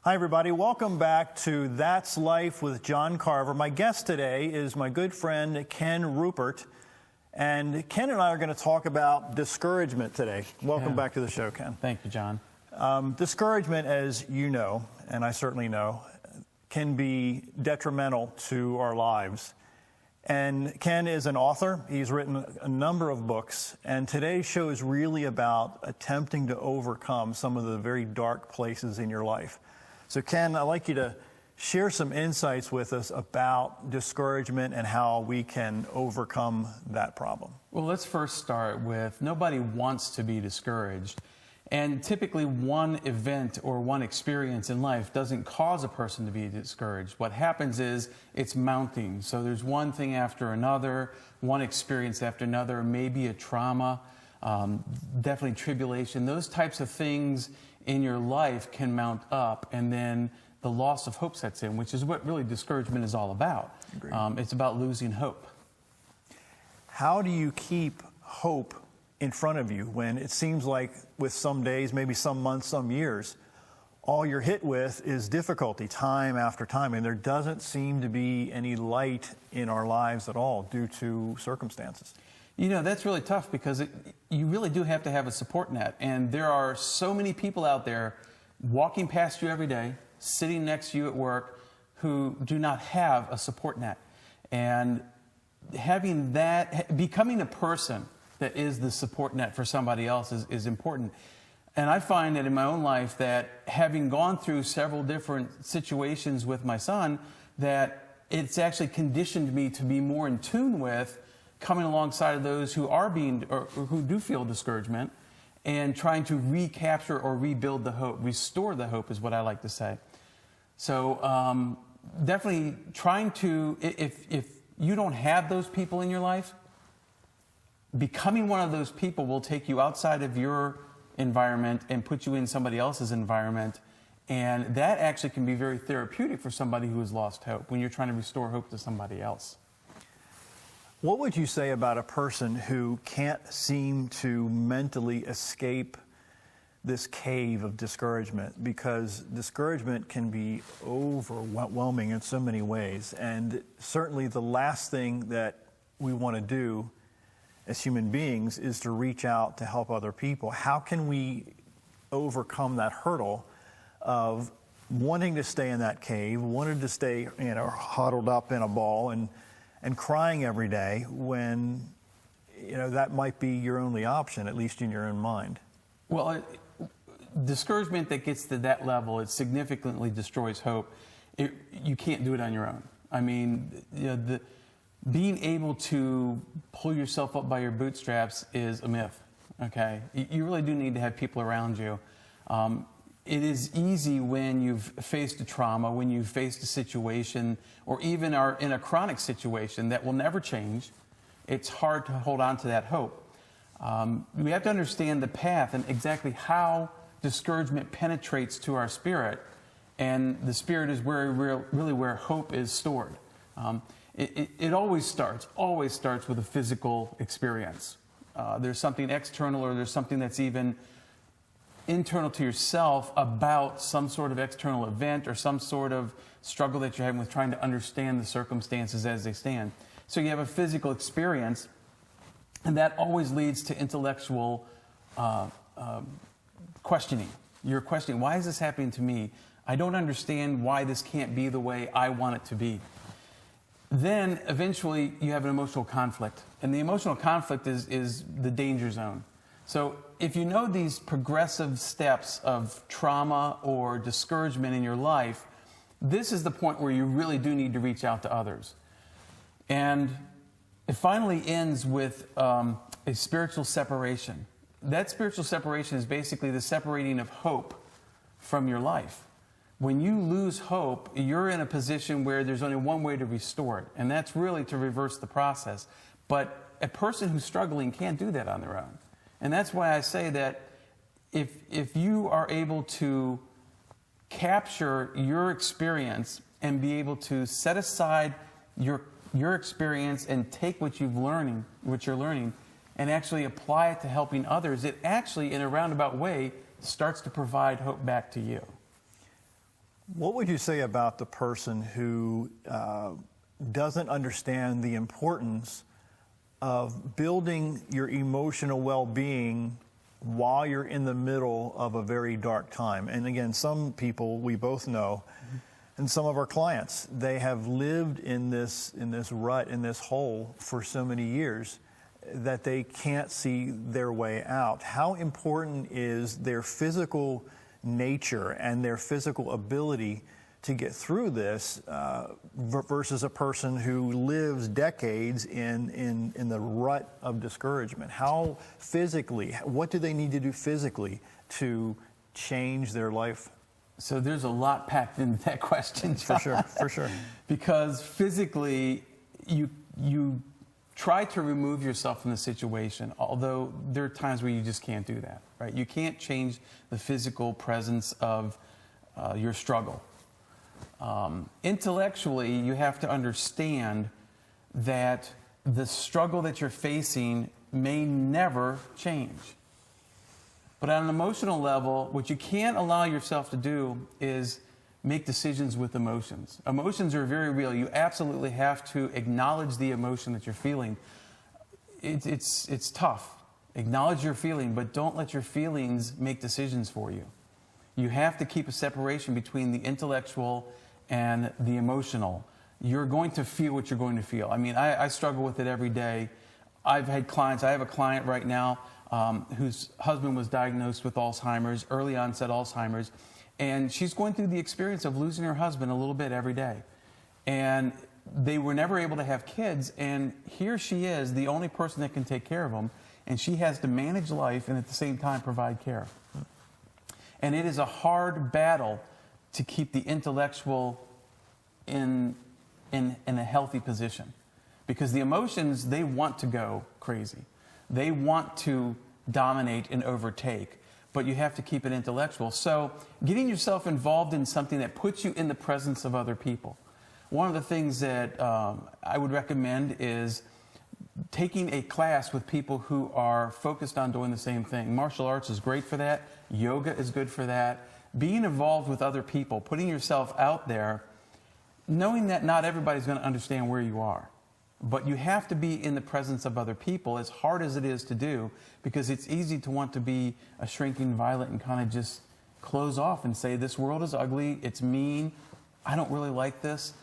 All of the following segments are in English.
Hi, everybody. Welcome back to That's Life with John Carver. My guest today is my good friend, Ken Rupert. And Ken and I are going to talk about discouragement today. Welcome back to the show, Ken. Thank you, John. Discouragement, as you know, and I certainly know, can be detrimental to our lives. And Ken is an author. He's written a number of books. And today's show is really about attempting to overcome some of the very dark places in your life. So, Ken, I'd like you to share some insights with us about discouragement and how we can overcome that problem. Well, let's first start with nobody wants to be discouraged. And typically one event or one experience in life doesn't cause a person to be discouraged. What happens is it's mounting. So there's one thing after another, one experience after another, maybe a trauma, definitely tribulation. Those types of things in your life can mount up, and then the loss of hope sets in, which is what really discouragement is all about. It's about losing hope. How do you keep hope in front of you when it seems like with some days, maybe some months, some years, all you're hit with is difficulty time after time, and there doesn't seem to be any light in our lives at all due to circumstances? You know, that's really tough because you really do have to have a support net. And there are so many people out there walking past you every day, sitting next to you at work, who do not have a support net. And having that, becoming a person that is the support net for somebody else is important. And I find that in my own life that having gone through several different situations with my son, that it's actually conditioned me to be more in tune with coming alongside of those who are or who do feel discouragement and trying to recapture or rebuild the hope. Restore the hope is what I like to say. So definitely trying to, if you don't have those people in your life, becoming one of those people will take you outside of your environment and put you in somebody else's environment. And that actually can be very therapeutic for somebody who has lost hope when you're trying to restore hope to somebody else. What would you say about a person who can't seem to mentally escape this cave of discouragement? Because discouragement can be overwhelming in so many ways. And certainly the last thing that we want to do as human beings is to reach out to help other people. How can we overcome that hurdle of wanting to stay in that cave, wanting to stay, huddled up in a ball and crying every day when, that might be your only option, at least in your own mind? Well, discouragement that gets to that level, it significantly destroys hope. You can't do it on your own. I mean, being able to pull yourself up by your bootstraps is a myth, okay? You really do need to have people around you. It is easy when you've faced a trauma, when you've faced a situation, or even are in a chronic situation that will never change. It's hard to hold on to that hope. We have to understand the path and exactly how discouragement penetrates to our spirit, and the spirit is really where hope is stored. It always starts with a physical experience. There's something external, or there's something that's even internal to yourself about some sort of external event or some sort of struggle that you're having with trying to understand the circumstances as they stand. So you have a physical experience, and that always leads to intellectual questioning. You're questioning, why is this happening to me? I don't understand why this can't be the way I want it to be. Then eventually you have an emotional conflict, and the emotional conflict is the danger zone. So if you know these progressive steps of trauma or discouragement in your life, this is the point where you really do need to reach out to others. And it finally ends with a spiritual separation. That spiritual separation is basically the separating of hope from your life. When you lose hope, you're in a position where there's only one way to restore it, and that's really to reverse the process. But a person who's struggling can't do that on their own. And that's why I say that if you are able to capture your experience and be able to set aside your experience and take what you're learning, and actually apply it to helping others, it actually, in a roundabout way, starts to provide hope back to you. What would you say about the person who doesn't understand the importance of building your emotional well-being while you're in the middle of a very dark time? And again, some people we both know, and some of our clients, they have lived in this rut, in this hole for so many years that they can't see their way out. How important is their physical nature and their physical ability to get through this versus a person who lives decades in the rut of discouragement? How physically, what do they need to do physically to change their life? So there's a lot packed into that question, John. For sure. Because physically, you try to remove yourself from the situation, although there are times where you just can't do that, right? You can't change the physical presence of your struggle. Intellectually, you have to understand that the struggle that you're facing may never change. But on an emotional level, what you can't allow yourself to do is make decisions with emotions. Emotions are very real. You absolutely have to acknowledge the emotion that you're feeling. It's tough. Acknowledge your feeling, but don't let your feelings make decisions for you. You have to keep a separation between the intellectual and the emotional. You're going to feel what you're going to feel. I mean, I struggle with it every day. I've had clients. I have a client right now whose husband was diagnosed with Alzheimer's, early onset Alzheimer's, and she's going through the experience of losing her husband a little bit every day. And they were never able to have kids, and here she is, the only person that can take care of them, and she has to manage life and at the same time provide care. And it is a hard battle to keep the intellectual in a healthy position, because the emotions, they want to go crazy. They want to dominate and overtake, but you have to keep it intellectual. So getting yourself involved in something that puts you in the presence of other people. One of the things that I would recommend is taking a class with people who are focused on doing the same thing. Martial arts is great for that. Yoga is good for that. Being involved with other people, putting yourself out there, knowing that not everybody's going to understand where you are. But you have to be in the presence of other people, as hard as it is to do, because it's easy to want to be a shrinking violet and kind of just close off and say, this world is ugly, it's mean, I don't really like this,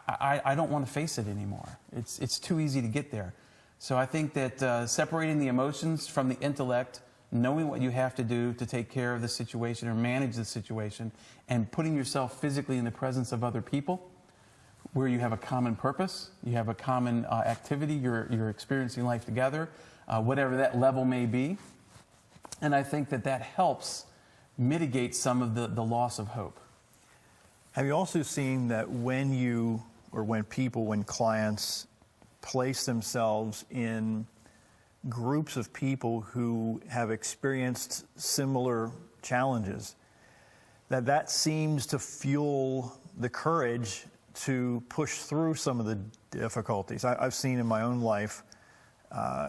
I don't want to face it anymore. It's too easy to get there. So I think that separating the emotions from the intellect, knowing what you have to do to take care of the situation or manage the situation, and putting yourself physically in the presence of other people, where you have a common purpose, you have a common activity, you're experiencing life together, whatever that level may be. And I think that helps mitigate some of the loss of hope. Have you also seen that when clients place themselves in groups of people who have experienced similar challenges, that seems to fuel the courage to push through some of the difficulties? I've seen in my own life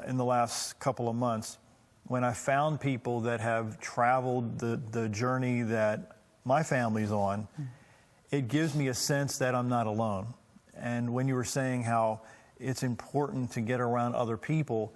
in the last couple of months, when I found people that have traveled the journey that my family's on, it gives me a sense that I'm not alone. And when you were saying how it's important to get around other people,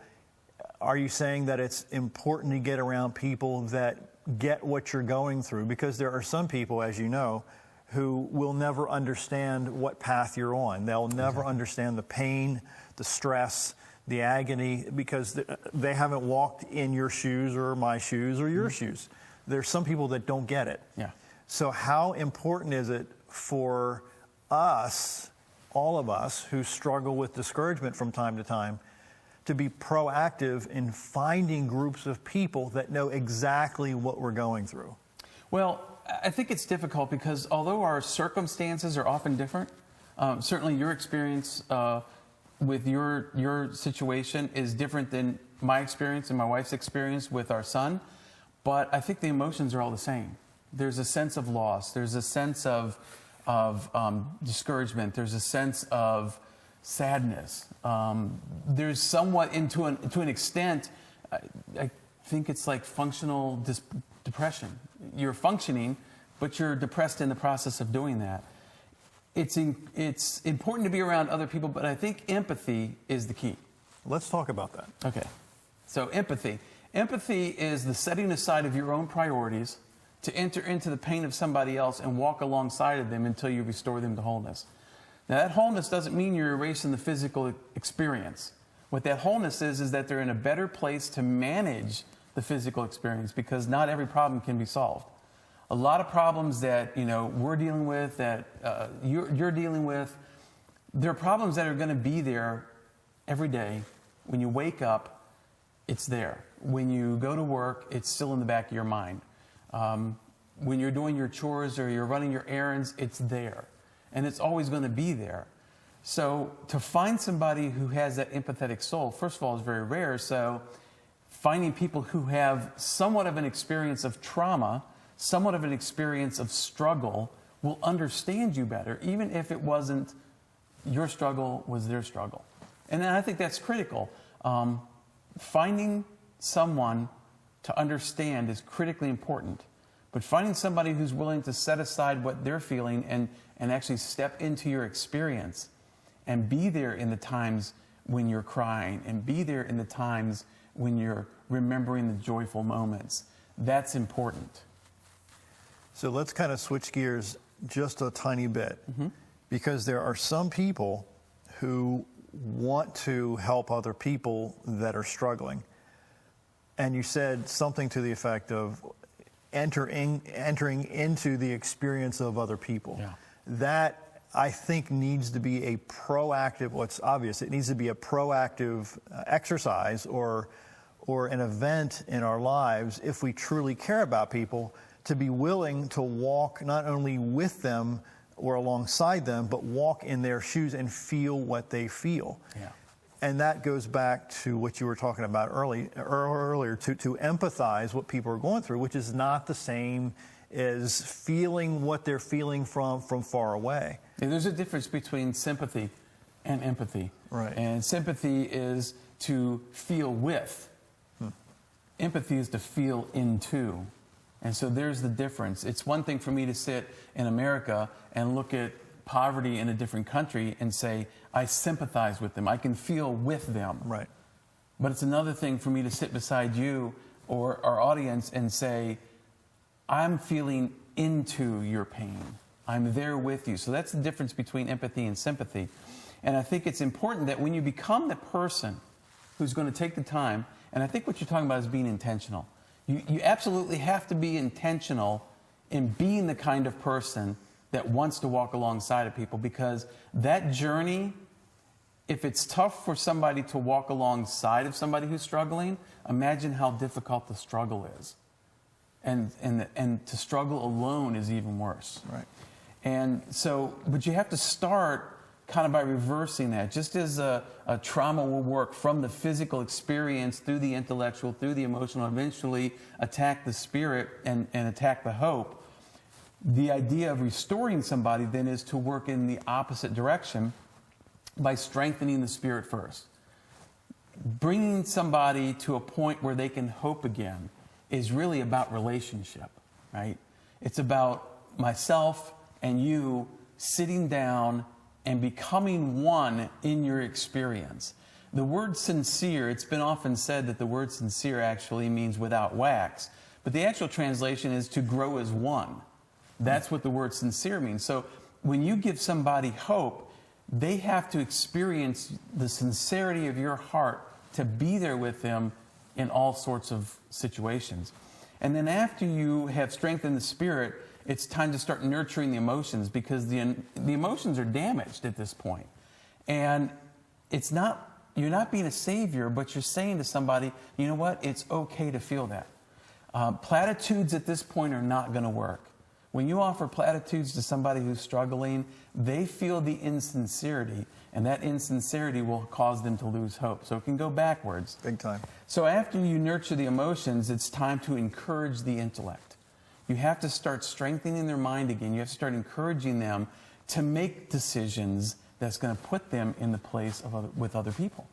are you saying that it's important to get around people that get what you're going through? Because there are some people, as you know, who will never understand what path you're on. They'll never understand the pain, the stress, the agony, because they haven't walked in your shoes or my shoes or your shoes. There's some people that don't get it. Yeah. So how important is it for us, all of us who struggle with discouragement from time to time, to be proactive in finding groups of people that know exactly what we're going through? Well, I think it's difficult because although our circumstances are often different, certainly your experience with your situation is different than my experience and my wife's experience with our son, but I think the emotions are all the same. There's a sense of loss. There's a sense of discouragement. There's a sense of sadness. There's somewhat, to an extent, I think it's like functional depression. You're functioning, but you're depressed in the process of doing that. It's important to be around other people, but I think empathy is the key. Let's talk about that. Okay. So empathy. Empathy is the setting aside of your own priorities to enter into the pain of somebody else and walk alongside of them until you restore them to wholeness. Now, that wholeness doesn't mean you're erasing the physical experience. What that wholeness is that they're in a better place to manage the physical experience, because not every problem can be solved. A lot of problems that we're dealing with, that you're dealing with, they're problems that are going to be there every day. When you wake up, it's there. When you go to work, it's still in the back of your mind. When you're doing your chores or you're running your errands, it's there. And it's always going to be there. So to find somebody who has that empathetic soul, first of all, is very rare. So finding people who have somewhat of an experience of trauma, somewhat of an experience of struggle, will understand you better, even if it wasn't your struggle, was their struggle. And then I think that's critical. Finding someone to understand is critically important. But finding somebody who's willing to set aside what they're feeling and actually step into your experience and be there in the times when you're crying and be there in the times when you're remembering the joyful moments, that's important. So let's kind of switch gears just a tiny bit, because there are some people who want to help other people that are struggling. And you said something to the effect of entering into the experience of other people. Yeah. That, I think, needs to be a proactive, what's obvious, it needs to be a proactive exercise or an event in our lives, if we truly care about people, to be willing to walk not only with them or alongside them, but walk in their shoes and feel what they feel. Yeah. And that goes back to what you were talking about earlier, to empathize what people are going through, which is not the same as feeling what they're feeling from far away. Yeah, there's a difference between sympathy and empathy. Right. And sympathy is to feel with. Empathy is to feel into. And so there's the difference. It's one thing for me to sit in America and look at poverty in a different country and say, I sympathize with them. I can feel with them. Right. But it's another thing for me to sit beside you or our audience and say, I'm feeling into your pain. I'm there with you. So that's the difference between empathy and sympathy. And I think it's important that when you become the person who's going to take the time, and I think what you're talking about is being intentional. You absolutely have to be intentional in being the kind of person that wants to walk alongside of people, because that journey, if it's tough for somebody to walk alongside of somebody who's struggling, imagine how difficult the struggle is. And to struggle alone is even worse. Right. And so, but you have to start kind of by reversing that. Just as a trauma will work from the physical experience through the intellectual, through the emotional, eventually attack the spirit and attack the hope, the idea of restoring somebody then is to work in the opposite direction by strengthening the spirit first. Bringing somebody to a point where they can hope again is really about relationship, right? It's about myself and you sitting down and becoming one in your experience. The word sincere, it's been often said that the word sincere actually means without wax, but the actual translation is to grow as one. That's what the word sincere means. So when you give somebody hope, they have to experience the sincerity of your heart to be there with them in all sorts of situations. And then after you have strengthened the spirit, it's time to start nurturing the emotions, because the emotions are damaged at this point. And it's not, you're not being a savior, but you're saying to somebody, you know what, it's okay to feel that. Platitudes at this point are not going to work. When you offer platitudes to somebody who's struggling, they feel the insincerity, and that insincerity will cause them to lose hope. So it can go backwards. Big time. So after you nurture the emotions, it's time to encourage the intellect. You have to start strengthening their mind again. You have to start encouraging them to make decisions that's going to put them in the place of with other people,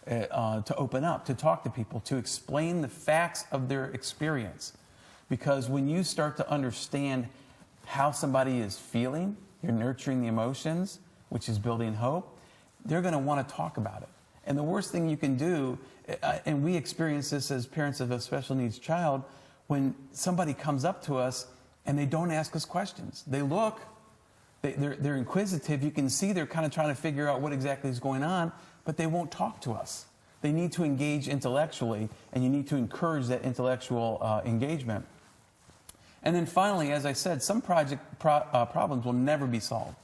to open up, to talk to people, to explain the facts of their experience. Because when you start to understand how somebody is feeling, you're nurturing the emotions, which is building hope, they're going to want to talk about it. And the worst thing you can do, and we experience this as parents of a special needs child, when somebody comes up to us and they don't ask us questions. They look, they're inquisitive. You can see they're kind of trying to figure out what exactly is going on, but they won't talk to us. They need to engage intellectually, and you need to encourage that intellectual engagement. And then finally, as I said, some problems will never be solved.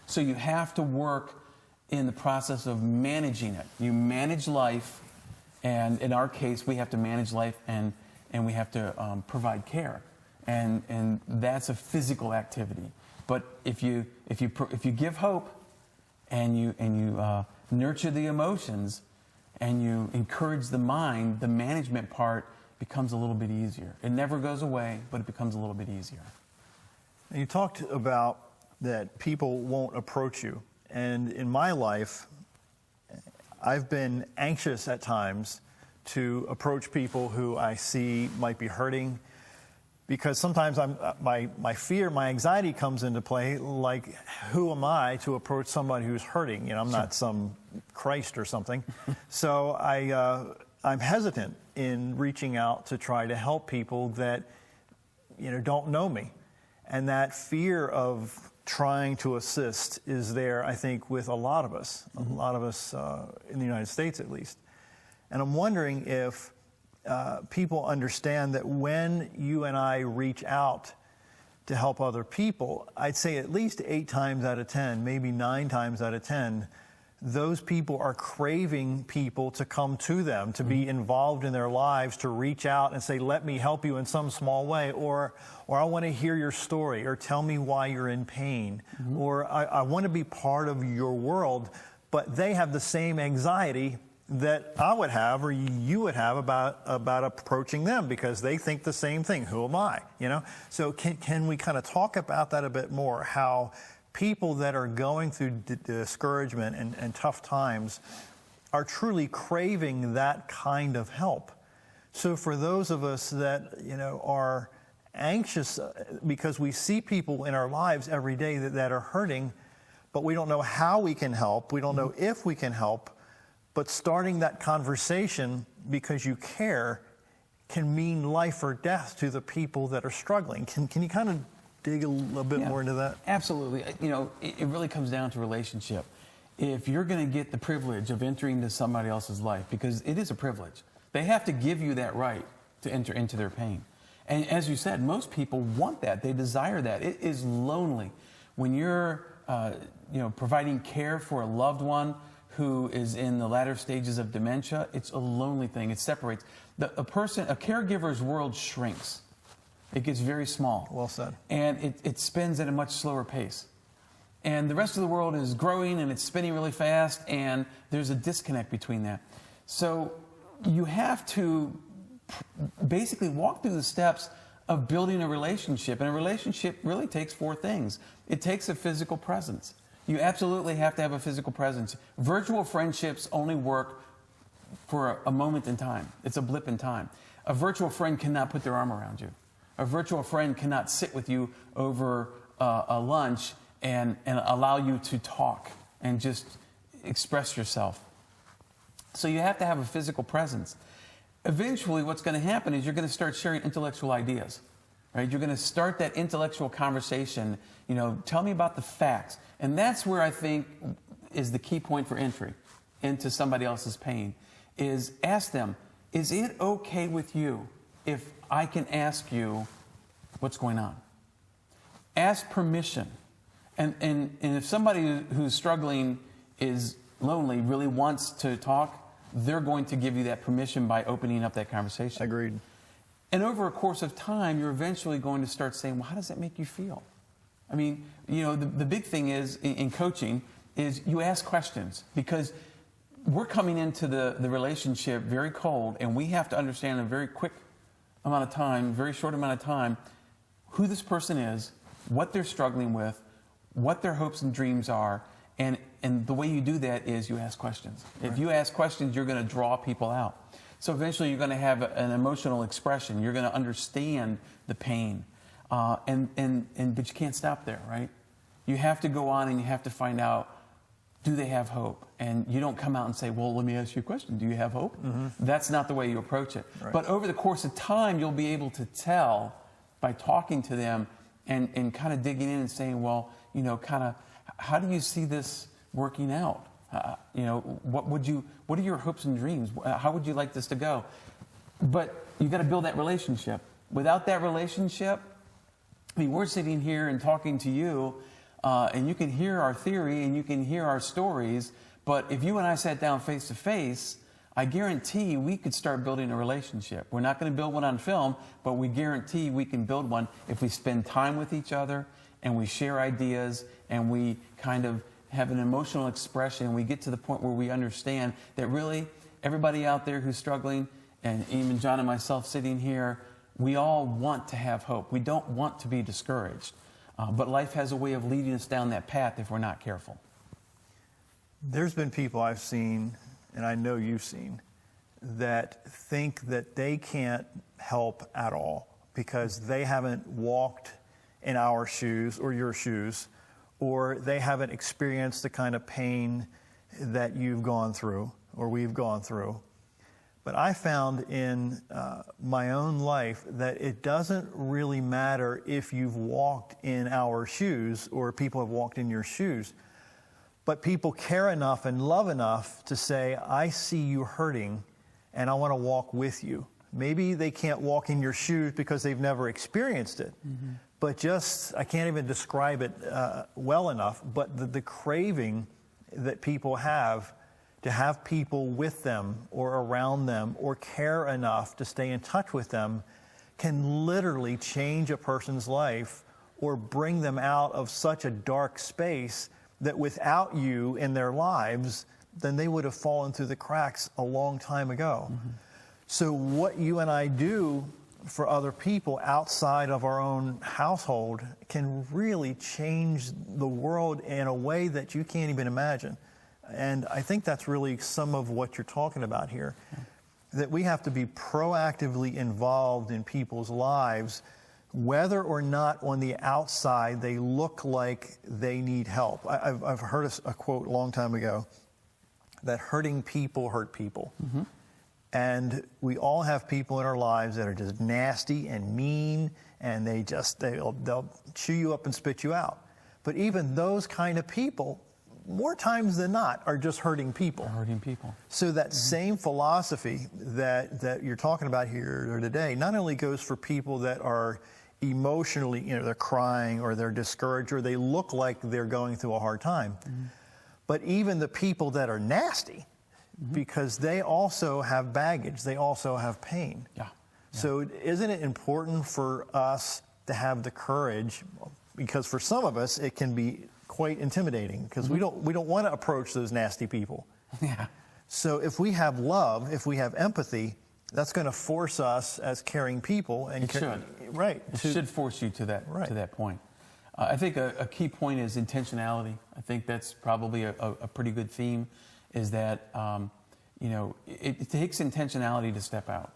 So you have to work in the process of managing it. You manage life, and in our case, we have to manage life and we have to provide care. And that's a physical activity. But if you give hope and you nurture the emotions and you encourage the mind, the management part becomes a little bit easier. It never goes away, but it becomes a little bit easier. You talked about that people won't approach you. And in my life, I've been anxious at times to approach people who I see might be hurting, because sometimes my fear, my anxiety comes into play. Like, who am I to approach somebody who's hurting? You know, I'm not some Christ or something. So I'm hesitant in reaching out to try to help people that, you know, don't know me. And that fear of trying to assist is there, I think, with a lot of us, in the United States at least. And I'm wondering if people understand that when you and I reach out to help other people, I'd say at least 8 times out of 10, maybe 9 times out of 10, those people are craving people to come to them, to be involved in their lives, to reach out and say, let me help you in some small way, or I want to hear your story, or tell me why you're in pain, or I want to be part of your world. But they have the same anxiety that I would have, or you would have, about approaching them, because they think the same thing. Who am I? You know. So can we kind of talk about that a bit more? How people that are going through discouragement and tough times are truly craving that kind of help. So for those of us that, you know, are anxious because we see people in our lives every day that are hurting, but we don't know how we can help, we don't know if we can help, but starting that conversation because you care can mean life or death to the people that are struggling. Can you kind of dig a little bit more into that? Absolutely. You know, it really comes down to relationship. If you're going to get the privilege of entering into somebody else's life, because it is a privilege, they have to give you that right to enter into their pain. And as you said, most people want that. They desire that. It is lonely when you're, providing care for a loved one who is in the latter stages of dementia. It's a lonely thing. It separates. A caregiver's world shrinks. It gets very small. Well said. And it spins at a much slower pace. And the rest of the world is growing and it's spinning really fast, and there's a disconnect between that. So you have to basically walk through the steps of building a relationship. And a relationship really takes 4 things. It takes a physical presence. You absolutely have to have a physical presence. Virtual friendships only work for a moment in time. It's a blip in time. A virtual friend cannot put their arm around you. A virtual friend cannot sit with you over a lunch and allow you to talk and just express yourself. So you have to have a physical presence. Eventually, what's going to happen is you're going to start sharing intellectual ideas, right? You're going to start that intellectual conversation. You know, tell me about the facts. And that's where I think is the key point for entry into somebody else's pain, is ask them, is it okay with you if I can ask you what's going on? Ask permission. And if somebody who's struggling is lonely, really wants to talk, they're going to give you that permission by opening up that conversation. Agreed. And over a course of time, you're eventually going to start saying, well, how does that make you feel? I mean, you know, the big thing is in coaching is you ask questions, because we're coming into the relationship very cold, and we have to understand in a very quick amount of time, very short amount of time, who this person is, what they're struggling with, what their hopes and dreams are. And the way you do that is you ask questions. Right. If you ask questions, you're going to draw people out. So eventually you're going to have an emotional expression. You're going to understand the pain. but you can't stop there, right? You have to go on and you have to find out, do they have hope? And you don't come out and say, well, let me ask you a question. Do you have hope? That's not the way you approach it. Right. But over the course of time, you'll be able to tell by talking to them and kind of digging in and saying, well, kind of, how do you see this working out? What are your hopes and dreams? How would you like this to go? But you got to build that relationship. Without that relationship, we're sitting here and talking to you, and you can hear our theory and you can hear our stories, but if you and I sat down face to face, I guarantee we could start building a relationship. We're not going to build one on film, but we guarantee we can build one if we spend time with each other and we share ideas and we kind of have an emotional expression and we get to the point where we understand that really everybody out there who's struggling, and even John and myself sitting here, we all want to have hope. We don't want to be discouraged. But life has a way of leading us down that path if we're not careful. There's been people I've seen, and I know you've seen, that think that they can't help at all because they haven't walked in our shoes or your shoes, or they haven't experienced the kind of pain that you've gone through or we've gone through. But I found in my own life that it doesn't really matter if you've walked in our shoes or people have walked in your shoes. But people care enough and love enough to say, I see you hurting and I want to walk with you. Maybe they can't walk in your shoes because they've never experienced it. But just, I can't even describe it well enough, but the craving that people have to have people with them or around them or care enough to stay in touch with them can literally change a person's life or bring them out of such a dark space that without you in their lives, then they would have fallen through the cracks a long time ago. So what you and I do for other people outside of our own household can really change the world in a way that you can't even imagine. And I think that's really some of what you're talking about here, that we have to be proactively involved in people's lives, whether or not on the outside they look like they need help. I've heard a quote a long time ago that hurting people hurt people. And we all have people in our lives that are just nasty and mean, and they'll chew you up and spit you out. But even those kind of people, more times than not, are just hurting people. Hurting people. So that same philosophy that you're talking about here today not only goes for people that are emotionally, they're crying or they're discouraged or they look like they're going through a hard time, but even the people that are nasty, because they also have baggage, they also have pain. So isn't it important for us to have the courage, because for some of us it can be quite intimidating because we don't want to approach those nasty people. So if we have love, if we have empathy, that's going to force us as caring people. And it should. Right. It should force you to that point. I think a key point is intentionality. I think that's probably a pretty good theme, is that it takes intentionality to step out.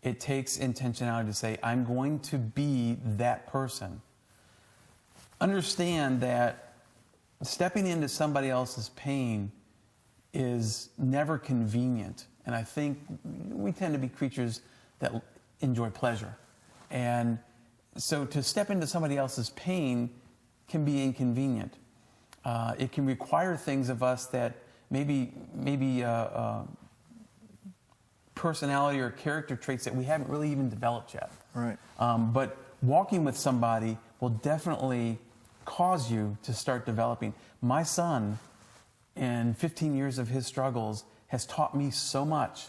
It takes intentionality to say, I'm going to be that person. Understand that stepping into somebody else's pain is never convenient. And I think we tend to be creatures that enjoy pleasure. And so to step into somebody else's pain can be inconvenient. It can require things of us that maybe personality or character traits that we haven't really even developed yet. Right. But walking with somebody will definitely cause you to start developing. My son, in 15 years of his struggles, has taught me so much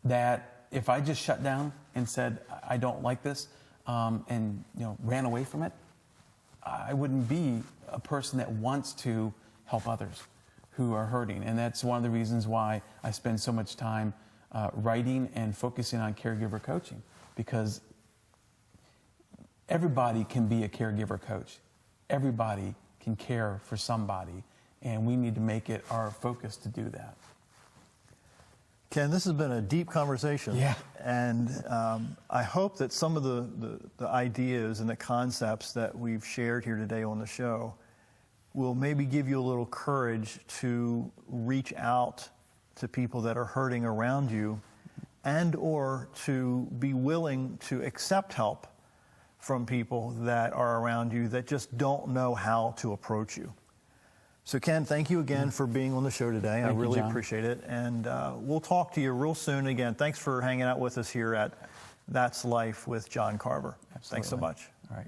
that if I just shut down and said, I don't like this, and ran away from it, I wouldn't be a person that wants to help others who are hurting. And that's one of the reasons why I spend so much time writing and focusing on caregiver coaching, because everybody can be a caregiver coach. Everybody can care for somebody, and we need to make it our focus to do that. Ken, this has been a deep conversation. Yeah. And I hope that some of the ideas and the concepts that we've shared here today on the show will maybe give you a little courage to reach out to people that are hurting around you, and or to be willing to accept help from people that are around you that just don't know how to approach you. So Ken, thank you again for being on the show today. I really appreciate it. And we'll talk to you real soon again. Thanks for hanging out with us here at That's Life with John Carver. Absolutely. Thanks so much. All right.